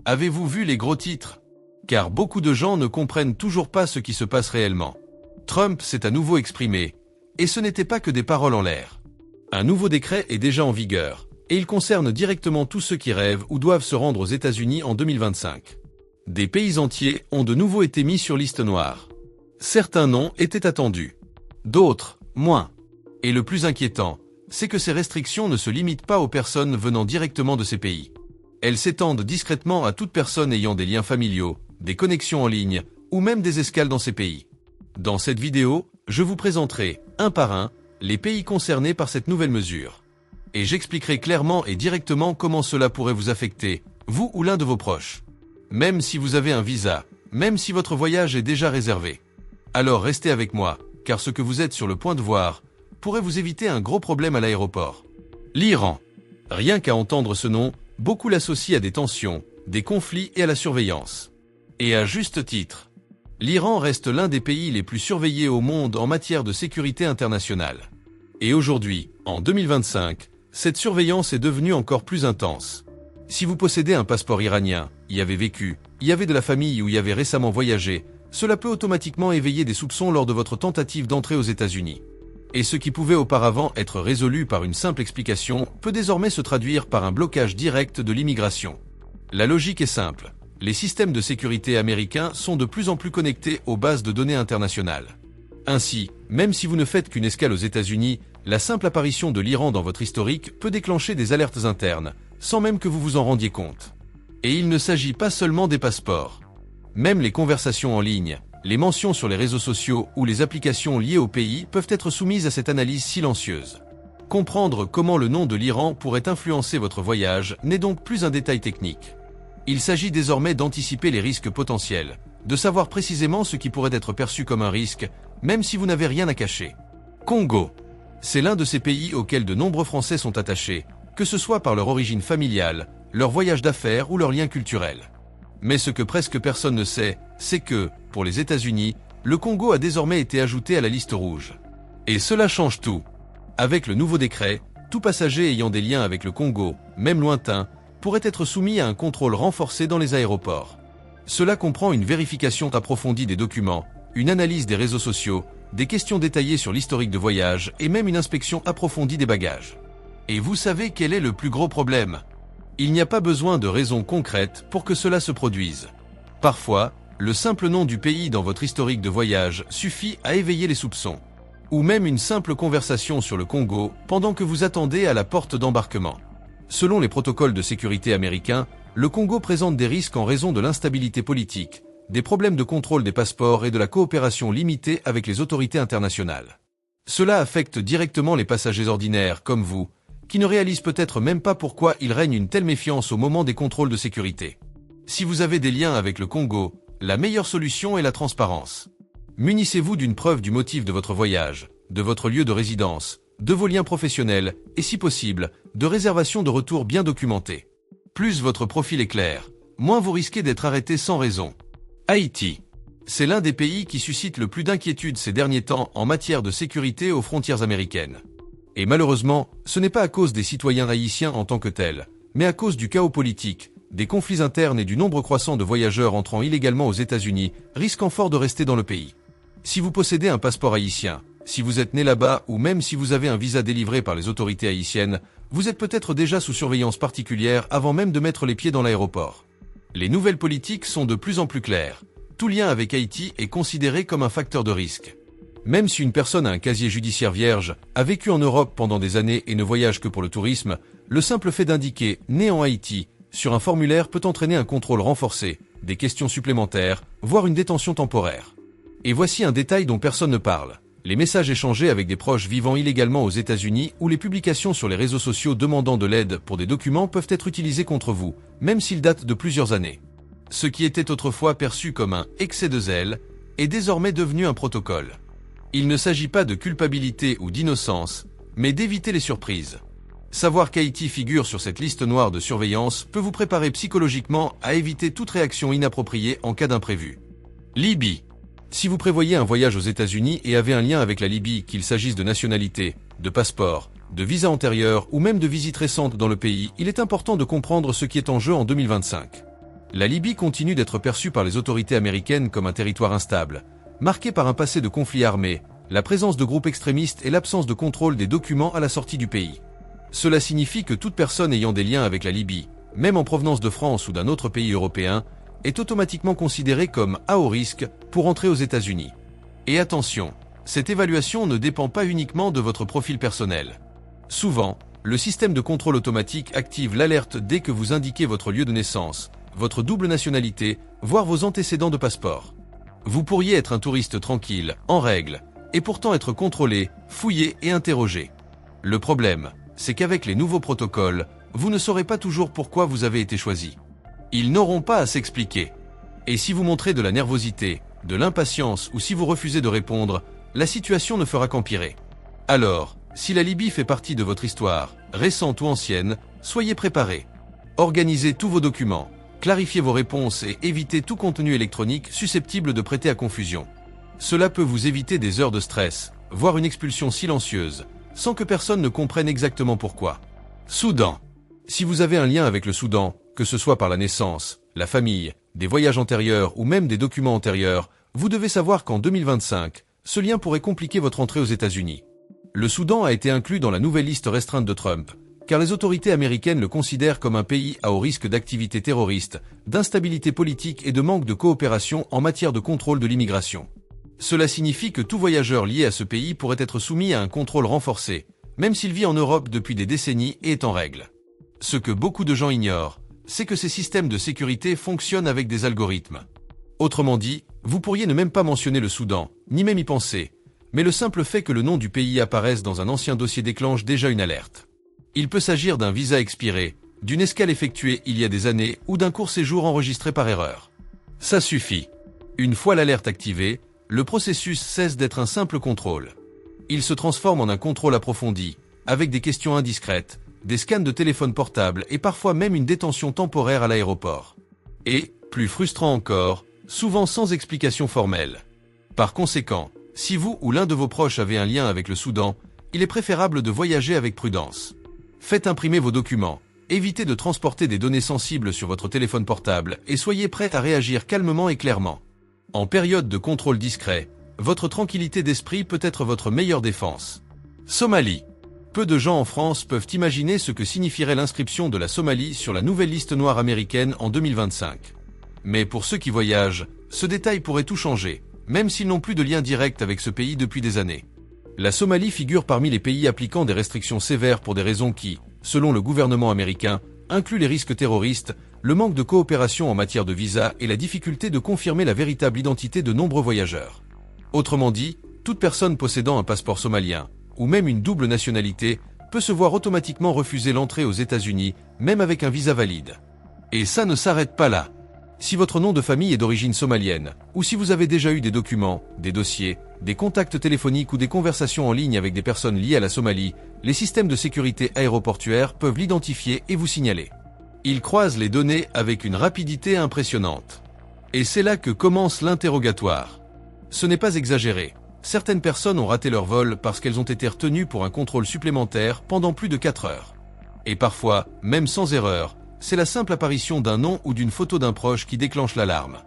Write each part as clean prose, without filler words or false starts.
Avez-vous vu les gros titres? Car beaucoup de gens ne comprennent toujours pas ce qui se passe réellement. Trump s'est à nouveau exprimé, et ce n'était pas que des paroles en l'air. Un nouveau décret est déjà en vigueur, et il concerne directement tous ceux qui rêvent ou doivent se rendre aux États-Unis en 2025. Des pays entiers ont de nouveau été mis sur liste noire. Certains noms étaient attendus, d'autres, moins. Et le plus inquiétant, c'est que ces restrictions ne se limitent pas aux personnes venant directement de ces pays. Elles s'étendent discrètement à toute personne ayant des liens familiaux, des connexions en ligne, ou même des escales dans ces pays. Dans cette vidéo, je vous présenterai, un par un, les pays concernés par cette nouvelle mesure. Et j'expliquerai clairement et directement comment cela pourrait vous affecter, vous ou l'un de vos proches. Même si vous avez un visa, même si votre voyage est déjà réservé. Alors restez avec moi, car ce que vous êtes sur le point de voir pourrait vous éviter un gros problème à l'aéroport. L'Iran. Rien qu'à entendre ce nom, beaucoup l'associent à des tensions, des conflits et à la surveillance. Et à juste titre. L'Iran reste l'un des pays les plus surveillés au monde en matière de sécurité internationale. Et aujourd'hui, en 2025, cette surveillance est devenue encore plus intense. Si vous possédez un passeport iranien, y avez vécu, y avez de la famille ou y avez récemment voyagé, cela peut automatiquement éveiller des soupçons lors de votre tentative d'entrée aux États-Unis. Et ce qui pouvait auparavant être résolu par une simple explication peut désormais se traduire par un blocage direct de l'immigration. La logique est simple. Les systèmes de sécurité américains sont de plus en plus connectés aux bases de données internationales. Ainsi, même si vous ne faites qu'une escale aux États-Unis, la simple apparition de l'Iran dans votre historique peut déclencher des alertes internes, sans même que vous vous en rendiez compte. Et il ne s'agit pas seulement des passeports. Même les conversations en ligne, les mentions sur les réseaux sociaux ou les applications liées au pays peuvent être soumises à cette analyse silencieuse. Comprendre comment le nom de l'Iran pourrait influencer votre voyage n'est donc plus un détail technique. Il s'agit désormais d'anticiper les risques potentiels, de savoir précisément ce qui pourrait être perçu comme un risque, même si vous n'avez rien à cacher. Congo. C'est l'un de ces pays auxquels de nombreux Français sont attachés, que ce soit par leur origine familiale, leur voyage d'affaires ou leur lien culturel. Mais ce que presque personne ne sait, c'est que, pour les États-Unis, le Congo a désormais été ajouté à la liste rouge. Et cela change tout. Avec le nouveau décret, tout passager ayant des liens avec le Congo, même lointain, pourrait être soumis à un contrôle renforcé dans les aéroports. Cela comprend une vérification approfondie des documents, une analyse des réseaux sociaux, des questions détaillées sur l'historique de voyage et même une inspection approfondie des bagages. Et vous savez quel est le plus gros problème? Il n'y a pas besoin de raisons concrètes pour que cela se produise. Parfois, le simple nom du pays dans votre historique de voyage suffit à éveiller les soupçons. Ou même une simple conversation sur le Congo pendant que vous attendez à la porte d'embarquement. Selon les protocoles de sécurité américains, le Congo présente des risques en raison de l'instabilité politique, des problèmes de contrôle des passeports et de la coopération limitée avec les autorités internationales. Cela affecte directement les passagers ordinaires, comme vous, qui ne réalisent peut-être même pas pourquoi il règne une telle méfiance au moment des contrôles de sécurité. Si vous avez des liens avec le Congo, la meilleure solution est la transparence. Munissez-vous d'une preuve du motif de votre voyage, de votre lieu de résidence, de vos liens professionnels et, si possible, de réservations de retour bien documentées. Plus votre profil est clair, moins vous risquez d'être arrêté sans raison. Haïti. C'est l'un des pays qui suscite le plus d'inquiétude ces derniers temps en matière de sécurité aux frontières américaines. Et malheureusement, ce n'est pas à cause des citoyens haïtiens en tant que tels, mais à cause du chaos politique, des conflits internes et du nombre croissant de voyageurs entrant illégalement aux États-Unis, risquant fort de rester dans le pays. Si vous possédez un passeport haïtien, si vous êtes né là-bas ou même si vous avez un visa délivré par les autorités haïtiennes, vous êtes peut-être déjà sous surveillance particulière avant même de mettre les pieds dans l'aéroport. Les nouvelles politiques sont de plus en plus claires. Tout lien avec Haïti est considéré comme un facteur de risque. Même si une personne a un casier judiciaire vierge, a vécu en Europe pendant des années et ne voyage que pour le tourisme, le simple fait d'indiquer « né en Haïti » sur un formulaire peut entraîner un contrôle renforcé, des questions supplémentaires, voire une détention temporaire. Et voici un détail dont personne ne parle. Les messages échangés avec des proches vivant illégalement aux États-Unis ou les publications sur les réseaux sociaux demandant de l'aide pour des documents peuvent être utilisés contre vous, même s'ils datent de plusieurs années. Ce qui était autrefois perçu comme un excès de zèle est désormais devenu un protocole. Il ne s'agit pas de culpabilité ou d'innocence, mais d'éviter les surprises. Savoir qu'Haïti figure sur cette liste noire de surveillance peut vous préparer psychologiquement à éviter toute réaction inappropriée en cas d'imprévu. Libye. Si vous prévoyez un voyage aux États-Unis et avez un lien avec la Libye, qu'il s'agisse de nationalité, de passeport, de visa antérieur ou même de visite récente dans le pays, il est important de comprendre ce qui est en jeu en 2025. La Libye continue d'être perçue par les autorités américaines comme un territoire instable, marqué par un passé de conflits armés, la présence de groupes extrémistes et l'absence de contrôle des documents à la sortie du pays. Cela signifie que toute personne ayant des liens avec la Libye, même en provenance de France ou d'un autre pays européen, est automatiquement considérée comme à haut risque pour entrer aux États-Unis. Et attention, cette évaluation ne dépend pas uniquement de votre profil personnel. Souvent, le système de contrôle automatique active l'alerte dès que vous indiquez votre lieu de naissance, votre double nationalité, voire vos antécédents de passeport. Vous pourriez être un touriste tranquille, en règle, et pourtant être contrôlé, fouillé et interrogé. Le problème, c'est qu'avec les nouveaux protocoles, vous ne saurez pas toujours pourquoi vous avez été choisi. Ils n'auront pas à s'expliquer. Et si vous montrez de la nervosité, de l'impatience ou si vous refusez de répondre, la situation ne fera qu'empirer. Alors, si la Libye fait partie de votre histoire, récente ou ancienne, soyez préparés. Organisez tous vos documents, clarifiez vos réponses et évitez tout contenu électronique susceptible de prêter à confusion. Cela peut vous éviter des heures de stress, voire une expulsion silencieuse, sans que personne ne comprenne exactement pourquoi. Soudan. Si vous avez un lien avec le Soudan, que ce soit par la naissance, la famille, des voyages antérieurs ou même des documents antérieurs, vous devez savoir qu'en 2025, ce lien pourrait compliquer votre entrée aux États-Unis. Le Soudan a été inclus dans la nouvelle liste restreinte de Trump, car les autorités américaines le considèrent comme un pays à haut risque d'activités terroristes, d'instabilité politique et de manque de coopération en matière de contrôle de l'immigration. Cela signifie que tout voyageur lié à ce pays pourrait être soumis à un contrôle renforcé, même s'il vit en Europe depuis des décennies et est en règle. Ce que beaucoup de gens ignorent, c'est que ces systèmes de sécurité fonctionnent avec des algorithmes. Autrement dit, vous pourriez ne même pas mentionner le Soudan, ni même y penser, mais le simple fait que le nom du pays apparaisse dans un ancien dossier déclenche déjà une alerte. Il peut s'agir d'un visa expiré, d'une escale effectuée il y a des années ou d'un court séjour enregistré par erreur. Ça suffit. Une fois l'alerte activée, le processus cesse d'être un simple contrôle. Il se transforme en un contrôle approfondi, avec des questions indiscrètes, des scans de téléphone portable et parfois même une détention temporaire à l'aéroport. Et, plus frustrant encore, souvent sans explication formelle. Par conséquent, si vous ou l'un de vos proches avez un lien avec le Soudan, il est préférable de voyager avec prudence. Faites imprimer vos documents, évitez de transporter des données sensibles sur votre téléphone portable et soyez prêt à réagir calmement et clairement. En période de contrôle discret, votre tranquillité d'esprit peut être votre meilleure défense. Somalie. Peu de gens en France peuvent imaginer ce que signifierait l'inscription de la Somalie sur la nouvelle liste noire américaine en 2025. Mais pour ceux qui voyagent, ce détail pourrait tout changer, même s'ils n'ont plus de lien direct avec ce pays depuis des années. La Somalie figure parmi les pays appliquant des restrictions sévères pour des raisons qui, selon le gouvernement américain, incluent les risques terroristes, le manque de coopération en matière de visa et la difficulté de confirmer la véritable identité de nombreux voyageurs. Autrement dit, toute personne possédant un passeport somalien, ou même une double nationalité, peut se voir automatiquement refuser l'entrée aux États-Unis, même avec un visa valide. Et ça ne s'arrête pas là. Si votre nom de famille est d'origine somalienne, ou si vous avez déjà eu des documents, des dossiers, des contacts téléphoniques ou des conversations en ligne avec des personnes liées à la Somalie, les systèmes de sécurité aéroportuaire peuvent l'identifier et vous signaler. Ils croisent les données avec une rapidité impressionnante. Et c'est là que commence l'interrogatoire. Ce n'est pas exagéré. Certaines personnes ont raté leur vol parce qu'elles ont été retenues pour un contrôle supplémentaire pendant plus de 4 heures. Et parfois, même sans erreur, c'est la simple apparition d'un nom ou d'une photo d'un proche qui déclenche l'alarme.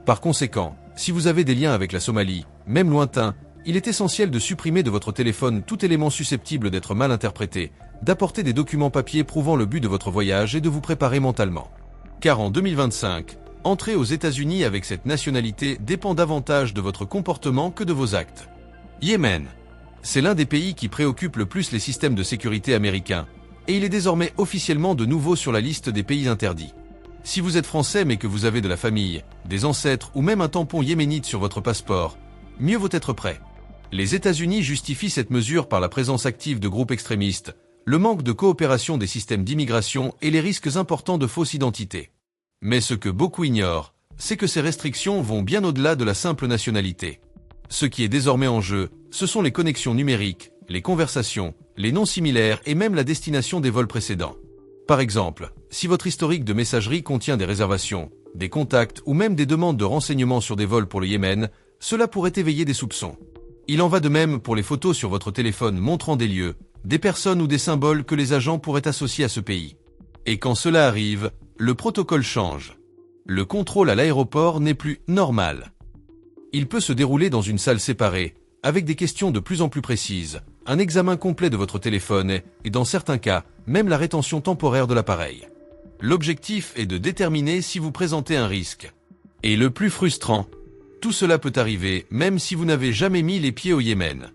Par conséquent, si vous avez des liens avec la Somalie, même lointains, il est essentiel de supprimer de votre téléphone tout élément susceptible d'être mal interprété, d'apporter des documents papier prouvant le but de votre voyage et de vous préparer mentalement. Car en 2025, entrer aux États-Unis avec cette nationalité dépend davantage de votre comportement que de vos actes. Yémen. C'est l'un des pays qui préoccupe le plus les systèmes de sécurité américains, et il est désormais officiellement de nouveau sur la liste des pays interdits. Si vous êtes français mais que vous avez de la famille, des ancêtres ou même un tampon yéménite sur votre passeport, mieux vaut être prêt. Les États-Unis justifient cette mesure par la présence active de groupes extrémistes, le manque de coopération des systèmes d'immigration et les risques importants de fausse identité. Mais ce que beaucoup ignorent, c'est que ces restrictions vont bien au-delà de la simple nationalité. Ce qui est désormais en jeu, ce sont les connexions numériques, les conversations, les noms similaires et même la destination des vols précédents. Par exemple, si votre historique de messagerie contient des réservations, des contacts ou même des demandes de renseignements sur des vols pour le Yémen, cela pourrait éveiller des soupçons. Il en va de même pour les photos sur votre téléphone montrant des lieux, des personnes ou des symboles que les agents pourraient associer à ce pays. Et quand cela arrive, le protocole change. Le contrôle à l'aéroport n'est plus normal. Il peut se dérouler dans une salle séparée, avec des questions de plus en plus précises, un examen complet de votre téléphone et, dans certains cas, même la rétention temporaire de l'appareil. L'objectif est de déterminer si vous présentez un risque. Et le plus frustrant, tout cela peut arriver même si vous n'avez jamais mis les pieds au Yémen.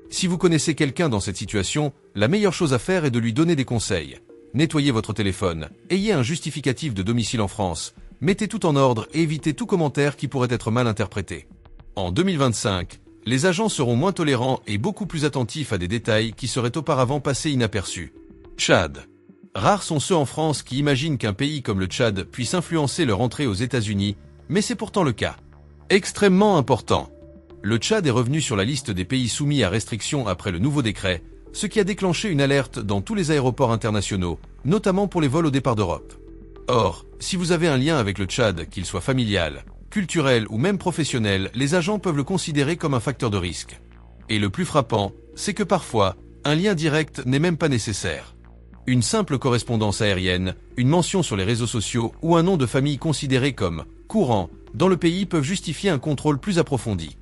Si vous connaissez quelqu'un dans cette situation, la meilleure chose à faire est de lui donner des conseils. Nettoyez votre téléphone, ayez un justificatif de domicile en France, mettez tout en ordre et évitez tout commentaire qui pourrait être mal interprété. En 2025, les agents seront moins tolérants et beaucoup plus attentifs à des détails qui seraient auparavant passés inaperçus. Tchad. Rares sont ceux en France qui imaginent qu'un pays comme le Tchad puisse influencer leur entrée aux États-Unis, mais c'est pourtant le cas. Extrêmement important. Le Tchad est revenu sur la liste des pays soumis à restrictions après le nouveau décret, ce qui a déclenché une alerte dans tous les aéroports internationaux, notamment pour les vols au départ d'Europe. Or, si vous avez un lien avec le Tchad, qu'il soit familial, culturel ou même professionnel, les agents peuvent le considérer comme un facteur de risque. Et le plus frappant, c'est que parfois, un lien direct n'est même pas nécessaire. Une simple correspondance aérienne, une mention sur les réseaux sociaux ou un nom de famille considéré comme « courant » dans le pays peuvent justifier un contrôle plus approfondi.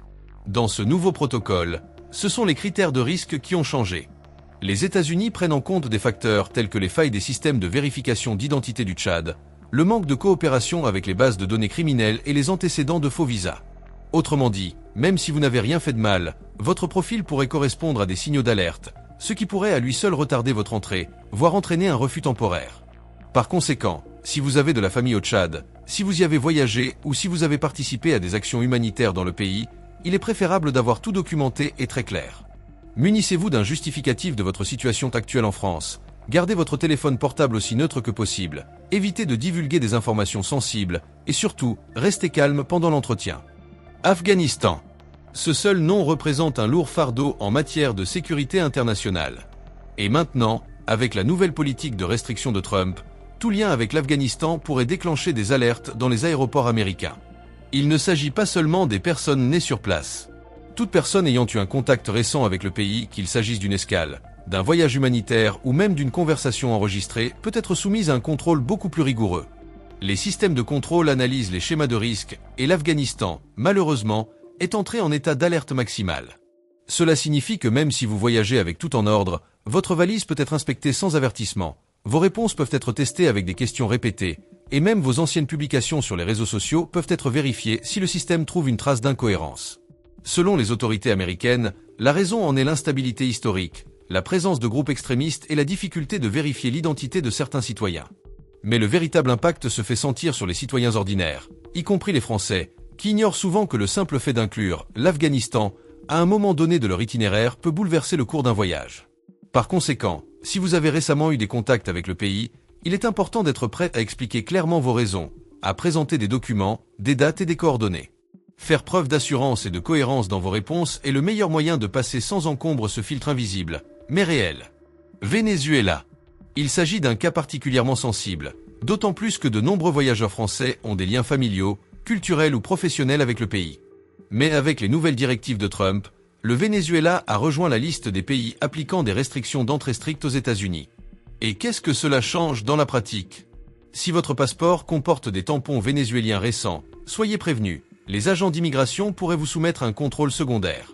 Dans ce nouveau protocole, ce sont les critères de risque qui ont changé. Les États-Unis prennent en compte des facteurs tels que les failles des systèmes de vérification d'identité du Tchad, le manque de coopération avec les bases de données criminelles et les antécédents de faux visas. Autrement dit, même si vous n'avez rien fait de mal, votre profil pourrait correspondre à des signaux d'alerte, ce qui pourrait à lui seul retarder votre entrée, voire entraîner un refus temporaire. Par conséquent, si vous avez de la famille au Tchad, si vous y avez voyagé ou si vous avez participé à des actions humanitaires dans le pays, il est préférable d'avoir tout documenté et très clair. Munissez-vous d'un justificatif de votre situation actuelle en France. Gardez votre téléphone portable aussi neutre que possible, évitez de divulguer des informations sensibles et surtout, restez calme pendant l'entretien. Afghanistan. Ce seul nom représente un lourd fardeau en matière de sécurité internationale. Et maintenant, avec la nouvelle politique de restriction de Trump, tout lien avec l'Afghanistan pourrait déclencher des alertes dans les aéroports américains. Il ne s'agit pas seulement des personnes nées sur place. Toute personne ayant eu un contact récent avec le pays, qu'il s'agisse d'une escale, d'un voyage humanitaire ou même d'une conversation enregistrée, peut être soumise à un contrôle beaucoup plus rigoureux. Les systèmes de contrôle analysent les schémas de risque et l'Afghanistan, malheureusement, est entré en état d'alerte maximale. Cela signifie que même si vous voyagez avec tout en ordre, votre valise peut être inspectée sans avertissement, vos réponses peuvent être testées avec des questions répétées, et même vos anciennes publications sur les réseaux sociaux peuvent être vérifiées si le système trouve une trace d'incohérence. Selon les autorités américaines, la raison en est l'instabilité historique, la présence de groupes extrémistes et la difficulté de vérifier l'identité de certains citoyens. Mais le véritable impact se fait sentir sur les citoyens ordinaires, y compris les Français, qui ignorent souvent que le simple fait d'inclure l'Afghanistan à un moment donné de leur itinéraire peut bouleverser le cours d'un voyage. Par conséquent, si vous avez récemment eu des contacts avec le pays, il est important d'être prêt à expliquer clairement vos raisons, à présenter des documents, des dates et des coordonnées. Faire preuve d'assurance et de cohérence dans vos réponses est le meilleur moyen de passer sans encombre ce filtre invisible, mais réel. Venezuela. Il s'agit d'un cas particulièrement sensible, d'autant plus que de nombreux voyageurs français ont des liens familiaux, culturels ou professionnels avec le pays. Mais avec les nouvelles directives de Trump, le Venezuela a rejoint la liste des pays appliquant des restrictions d'entrée strictes aux États-Unis. Et qu'est-ce que cela change dans la pratique? Si votre passeport comporte des tampons vénézuéliens récents, soyez prévenus, les agents d'immigration pourraient vous soumettre à un contrôle secondaire.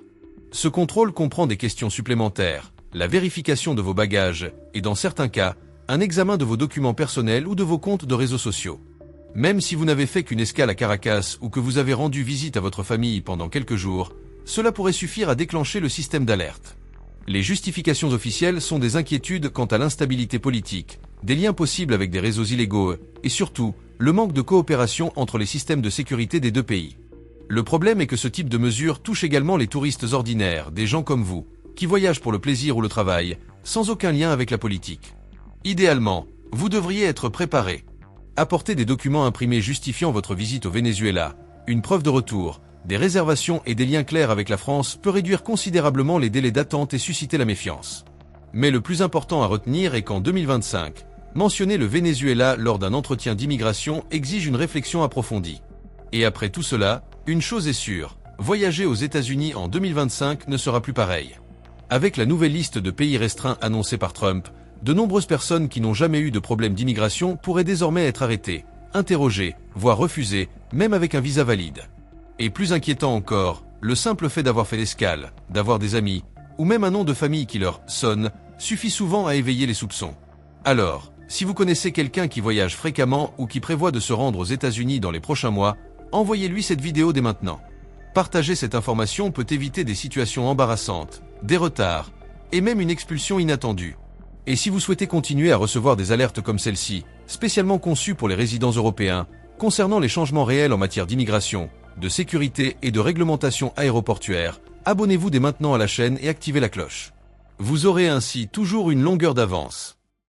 Ce contrôle comprend des questions supplémentaires, la vérification de vos bagages et, dans certains cas, un examen de vos documents personnels ou de vos comptes de réseaux sociaux. Même si vous n'avez fait qu'une escale à Caracas ou que vous avez rendu visite à votre famille pendant quelques jours, cela pourrait suffire à déclencher le système d'alerte. Les justifications officielles sont des inquiétudes quant à l'instabilité politique, des liens possibles avec des réseaux illégaux et surtout, le manque de coopération entre les systèmes de sécurité des deux pays. Le problème est que ce type de mesure touche également les touristes ordinaires, des gens comme vous, qui voyagent pour le plaisir ou le travail, sans aucun lien avec la politique. Idéalement, vous devriez être préparé. Apportez des documents imprimés justifiant votre visite au Venezuela, une preuve de retour, des réservations et des liens clairs avec la France peut réduire considérablement les délais d'attente et susciter la méfiance. Mais le plus important à retenir est qu'en 2025, mentionner le Venezuela lors d'un entretien d'immigration exige une réflexion approfondie. Et après tout cela, une chose est sûre, voyager aux États-Unis en 2025 ne sera plus pareil. Avec la nouvelle liste de pays restreints annoncée par Trump, de nombreuses personnes qui n'ont jamais eu de problème d'immigration pourraient désormais être arrêtées, interrogé, voire refusé, même avec un visa valide. Et plus inquiétant encore, le simple fait d'avoir fait l'escale, d'avoir des amis, ou même un nom de famille qui leur sonne, suffit souvent à éveiller les soupçons. Alors, si vous connaissez quelqu'un qui voyage fréquemment ou qui prévoit de se rendre aux États-Unis dans les prochains mois, envoyez-lui cette vidéo dès maintenant. Partager cette information peut éviter des situations embarrassantes, des retards, et même une expulsion inattendue. Et si vous souhaitez continuer à recevoir des alertes comme celle-ci, spécialement conçues pour les résidents européens, concernant les changements réels en matière d'immigration, de sécurité et de réglementation aéroportuaire, abonnez-vous dès maintenant à la chaîne et activez la cloche. Vous aurez ainsi toujours une longueur d'avance.